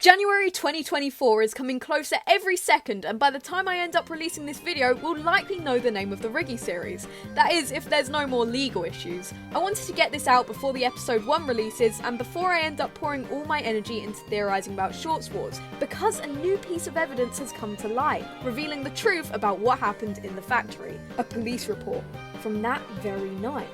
January 2024 is coming closer every second, and by the time I end up releasing this video, we'll likely know the name of the Riggy series. That is, if there's no more legal issues. I wanted to get this out before the episode 1 releases, and before I end up pouring all my energy into theorising about Shorts Wars, because a new piece of evidence has come to light, revealing the truth about what happened in the factory. A police report from that very night.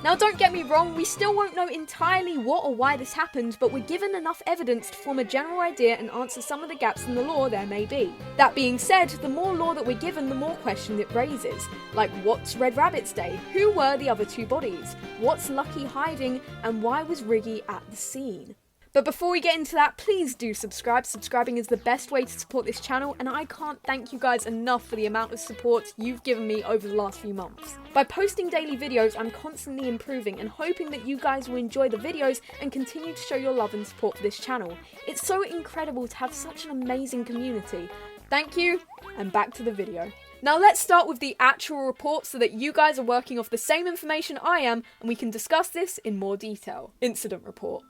Now don't get me wrong, we still won't know entirely what or why this happened, but we're given enough evidence to form a general idea and answer some of the gaps in the law there may be. That being said, the more law that we're given, the more questions it raises. Like, what's Red Rabbit's Day? Who were the other two bodies? What's Lucky hiding? And why was Riggy at the scene? But before we get into that, please do subscribe. Subscribing is the best way to support this channel, and I can't thank you guys enough for the amount of support you've given me over the last few months. By posting daily videos, I'm constantly improving and hoping that you guys will enjoy the videos and continue to show your love and support for this channel. It's so incredible to have such an amazing community. Thank you, and back to the video. Now let's start with the actual report so that you guys are working off the same information I am, and we can discuss this in more detail. Incident report.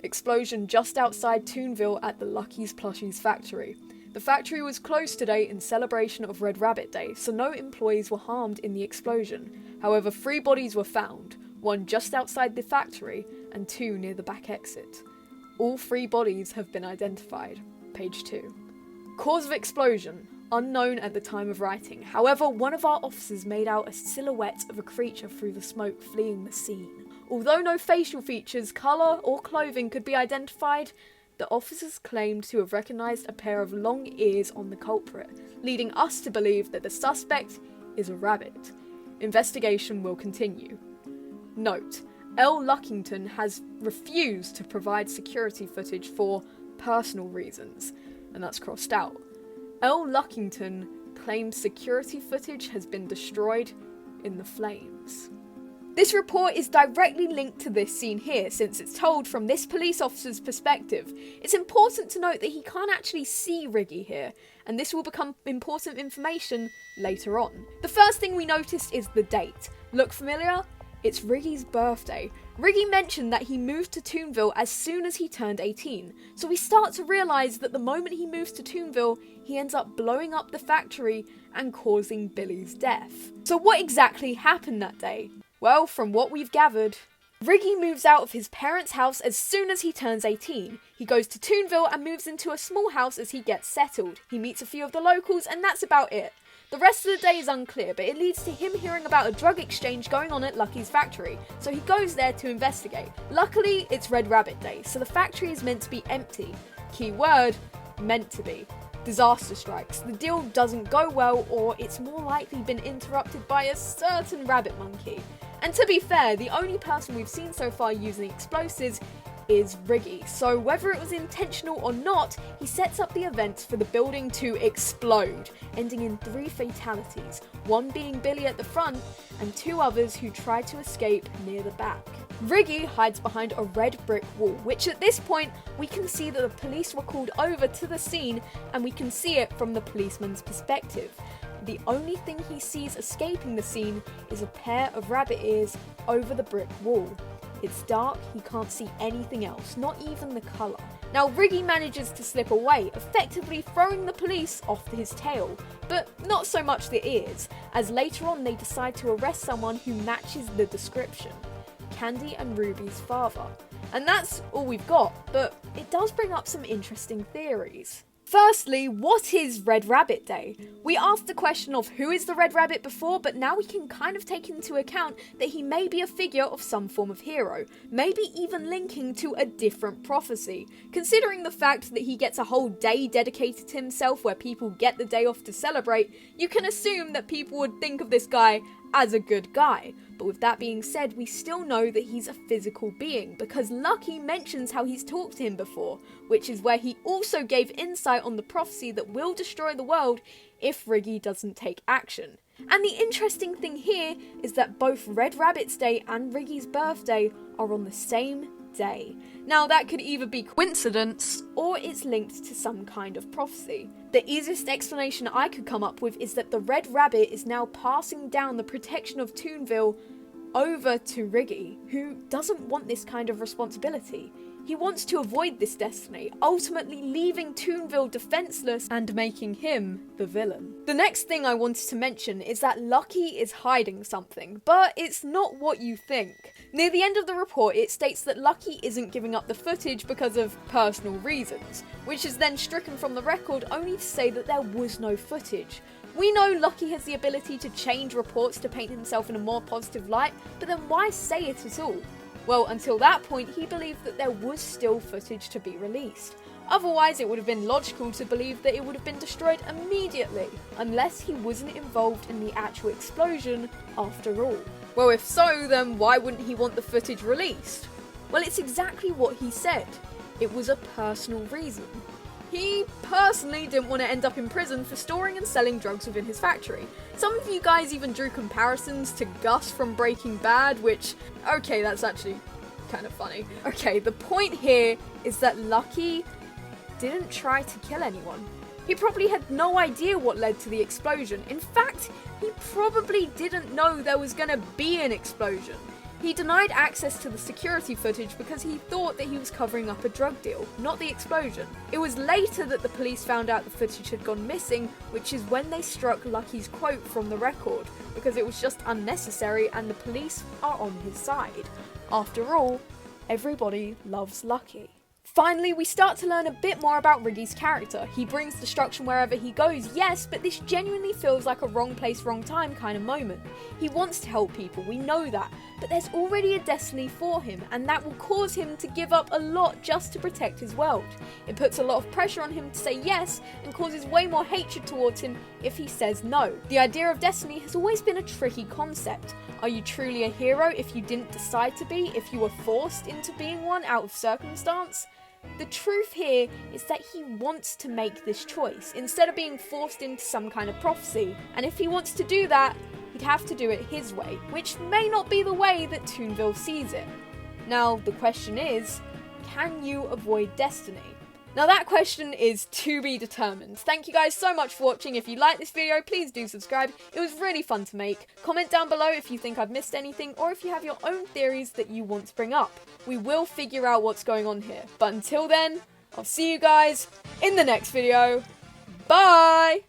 Explosion just outside Toonville at the Lucky's Plushies factory. The factory was closed today in celebration of Red Rabbit Day, so no employees were harmed in the explosion. However, 3 bodies were found, 1 just outside the factory and 2 near the back exit. All 3 bodies have been identified. Page 2. Cause of explosion. Unknown at the time of writing. However, one of our officers made out a silhouette of a creature through the smoke fleeing the scene. Although no facial features, colour or clothing could be identified, the officers claimed to have recognised a pair of long ears on the culprit, leading us to believe that the suspect is a rabbit. Investigation will continue. Note: L. Luckington has refused to provide security footage for personal reasons, and that's crossed out. L. Luckington claims security footage has been destroyed in the flames. This report is directly linked to this scene here, since it's told from this police officer's perspective. It's important to note that he can't actually see Riggy here, and this will become important information later on. The first thing we noticed is the date. Look familiar? It's Riggy's birthday. Riggy mentioned that he moved to Toonville as soon as he turned 18, so we start to realise that the moment he moves to Toonville, he ends up blowing up the factory and causing Billy's death. So what exactly happened that day? Well, from what we've gathered, Riggy moves out of his parents' house as soon as he turns 18. He goes to Toonville and moves into a small house as he gets settled. He meets a few of the locals, and that's about it. The rest of the day is unclear, but it leads to him hearing about a drug exchange going on at Lucky's factory, so he goes there to investigate. Luckily, it's Red Rabbit Day, so the factory is meant to be empty. Key word, meant to be. Disaster strikes. The deal doesn't go well, or it's more likely been interrupted by a certain rabbit monkey. And to be fair, the only person we've seen so far using explosives is Riggy, so whether it was intentional or not, he sets up the events for the building to explode, ending in 3 fatalities, 1 being Billy at the front, and 2 others who tried to escape near the back. Riggy hides behind a red brick wall, which at this point, we can see that the police were called over to the scene, and we can see it from the policeman's perspective. The only thing he sees escaping the scene is a pair of rabbit ears over the brick wall. It's dark, he can't see anything else, not even the colour. Now Riggy manages to slip away, effectively throwing the police off his tail, but not so much the ears, as later on they decide to arrest someone who matches the description. Candy and Ruby's father. And that's all we've got, but it does bring up some interesting theories. Firstly, what is Red Rabbit Day? We asked the question of who is the Red Rabbit before, but now we can kind of take into account that he may be a figure of some form of hero, maybe even linking to a different prophecy. Considering the fact that he gets a whole day dedicated to himself where people get the day off to celebrate, you can assume that people would think of this guy as a good guy. But with that being said, we still know that he's a physical being, because Lucky mentions how he's talked to him before, which is where he also gave insight on the prophecy that will destroy the world if Riggy doesn't take action. And the interesting thing here is that both Red Rabbit's Day and Riggy's birthday are on the same day. Now that could either be coincidence or it's linked to some kind of prophecy. The easiest explanation I could come up with is that the Red Rabbit is now passing down the protection of Toonville over to Riggy, who doesn't want this kind of responsibility. He wants to avoid this destiny, ultimately leaving Toonville defenseless and making him the villain. The next thing I wanted to mention is that Lucky is hiding something, but it's not what you think. Near the end of the report, it states that Lucky isn't giving up the footage because of personal reasons, which is then stricken from the record only to say that there was no footage. We know Lucky has the ability to change reports to paint himself in a more positive light, but then why say it at all? Well, until that point, he believed that there was still footage to be released. Otherwise, it would have been logical to believe that it would have been destroyed immediately, unless he wasn't involved in the actual explosion after all. Well, if so, then why wouldn't he want the footage released? Well, it's exactly what he said. It was a personal reason. He personally didn't want to end up in prison for storing and selling drugs within his factory. Some of you guys even drew comparisons to Gus from Breaking Bad, which, okay, that's actually kind of funny. Okay, the point here is that Lucky didn't try to kill anyone. He probably had no idea what led to the explosion. In fact, he probably didn't know there was gonna be an explosion. He denied access to the security footage because he thought that he was covering up a drug deal, not the explosion. It was later that the police found out the footage had gone missing, which is when they struck Lucky's quote from the record, because it was just unnecessary and the police are on his side. After all, everybody loves Lucky. Finally, we start to learn a bit more about Riggy's character. He brings destruction wherever he goes, yes, but this genuinely feels like a wrong place, wrong time kind of moment. He wants to help people, we know that, but there's already a destiny for him, and that will cause him to give up a lot just to protect his world. It puts a lot of pressure on him to say yes, and causes way more hatred towards him if he says no. The idea of destiny has always been a tricky concept. Are you truly a hero if you didn't decide to be, if you were forced into being one out of circumstance? The truth here is that he wants to make this choice, instead of being forced into some kind of prophecy. And if he wants to do that, he'd have to do it his way, which may not be the way that Toonville sees it. Now, the question is, can you avoid destiny? Now that question is to be determined. Thank you guys so much for watching. If you like this video, please do subscribe. It was really fun to make. Comment down below if you think I've missed anything or if you have your own theories that you want to bring up. We will figure out what's going on here. But until then, I'll see you guys in the next video. Bye!